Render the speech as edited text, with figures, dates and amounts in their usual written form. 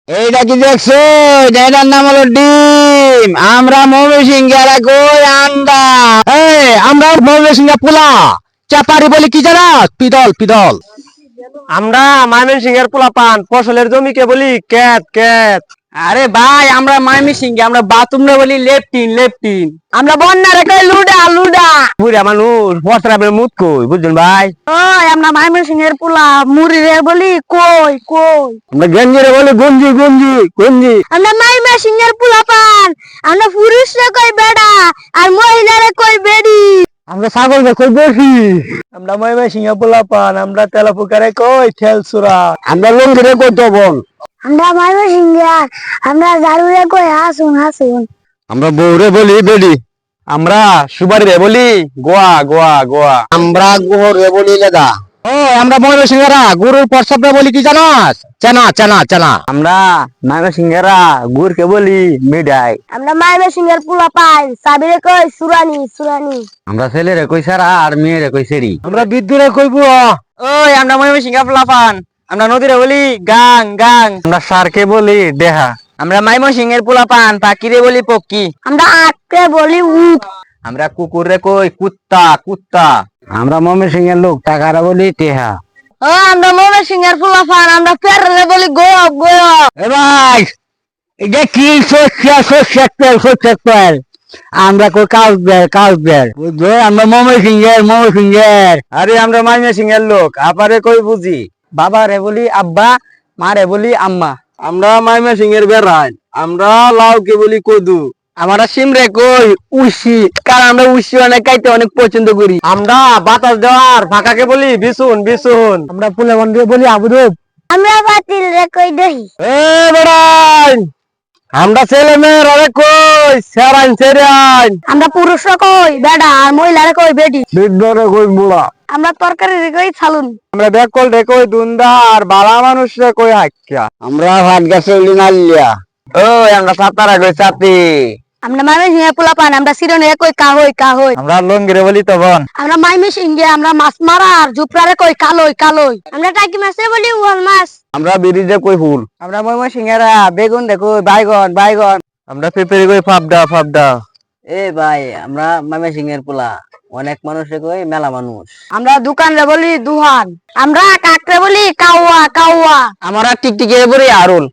এইটা কি দেখছো? এটার নাম হলো ডিম। আমরা ময়মনসিংহেরা কই আন্ডা। আমরা ময়মনসিংহে পোলা চাপারি বলি কি জানা? পিদল পিদল। আমরা ময়মনসিংহের পোলাপান ফসলের জমিকে বলি ক্যাত ক্যাত। আরে ভাই, আমরা ময়মনসিংহে আমরা বাথরুমে বলি লেফটিন লেফটিন। আমরা বন্যারে কই লুডা লুডা। বুড়া মানুষ বস্ত্রাবের মুখ কই বুঝছেন ভাই। ওই আমরা ময়মনসিংহের পোলা মুড়িরে বলি কই কই। আমরা গেঞ্জিরে বলি গঞ্জি গঞ্জি গঞ্জি। আমরা ময়মনসিংহের পোলা পান, আমরা পুরুষরে কই বেড়া আর মহিলারে কই বেড়ি। আমরা ছাগলকে কই বসি। আমরা ময়মনসিংহে পোলাপান, আমরা তেলাপুকারে কই ঠেলসুরা। আমরা লঙ্গিরে কই তবন। আমরা ময়মনসিংহে আমরা জারুরে কই হাসুন হাসুন। আমরা বউরে বলি বেডি। আমরা সুবারিরে বলি গোয়া গোয়া গোয়া। আমরা গোহরে বলি লেদা। আমরা ময়মনসিংহেরা গরুর প্রস্রাবে বলি কি জানাস? চেনা চেনা চেনা। আমরা ময়মনসিংহেরা গুড়কে বলি মিডাই। আমরা ময়মনসিংহের পোলা পান সাবিরে কই সুরানি সুরানি। আমরা ছেলেরে কই সারা আর মেয়েরে কই সেরি। আমরা বিদ্যুরে কই বুয়া। ওই আমরা ময়মনসিংহে পোলাপান, আমরা নদীরে বলি গাং গাং। আমরা সারকে বলি দেহা। আমরা ময়মনসিংহের পোলাপান পাখিরে বলি পক্ষী। আমরা আটকে বলি উট। আমরা কুকুরে কই কুত্তা কুত্তা। আমরা ময়মনসিংহের লোক টাকারা বলি টেহা। ও আমরা ময়মনসিংহের পোলা পান আমরা পেররে বলি গোয়া গোয়া। এ ভাই, এটা কি সর্ষের তেল। আমরা কই কাউস বের বুঝলে? আমরা ময়মনসিংহের। আরে আমরা ময়মনসিংহের লোক, আপারে কই বুঝি। বাবারে বলি আব্বা, মারে বলি আম্মা। আমরা ময়মনসিংহের বেড়াই, আমরা লাউকে বলি কদু। আমরা সিমরে কই উসি, কারণ আমরা উসি অনেক খাইতে অনেক পছন্দ করি। আমরা বাতাস দেওয়ার ফাঁকাকে বলি বিছুন বিছুন। আমরা ফুলে বন্ধে বলি আবুদুব। আমরা বাতিল রে কই দহি। এ বেড়াই, আমরা ছেলে মেয়ের অনেক কই সেরাইন সেরাইন। আমরা পুরুষরা কই বেড়া আর মহিলারা কই বেডি। বৃদ্ধরে কই বুড়া। আমরা তরকারি রে কই ছালুন। আমরা ব্যাকল রে কই দুন্দা আর বালা মানুষ রে কই হাক্কা। আমরা ভাত গাছে উলি নালিয়া। ওই আমরা সাতারা কই চাতি। আমরা ময়মনসিংহে পোলা পান আমরা সিরনে কই কাহই কাহই। আমরা লঙ্গিরে বলি তখন। আমরা ময়মনসিংহে আমরা মাছ মারা আর জুপরারে কই কালই কালই। আমরা টাকি মাছে বলি ওয়াল মাছ। আমরা বিরিজে কই ফুল। আমরা ময়মনসিংহেরা বেগুন দেখো বাইগন বাইগন। আমরা পেপেরে কই ফাবডা ফাবডা। এ ভাই, আমরা ময়মনসিংহের পোলা অনেক মানুষে কই মেলা মানুষ। আমরা দোকান রে বলি দুহান। আমরা কাকরে বলি কাওয়া কাওয়া। আমরা টিকটিকে বলি আরুল।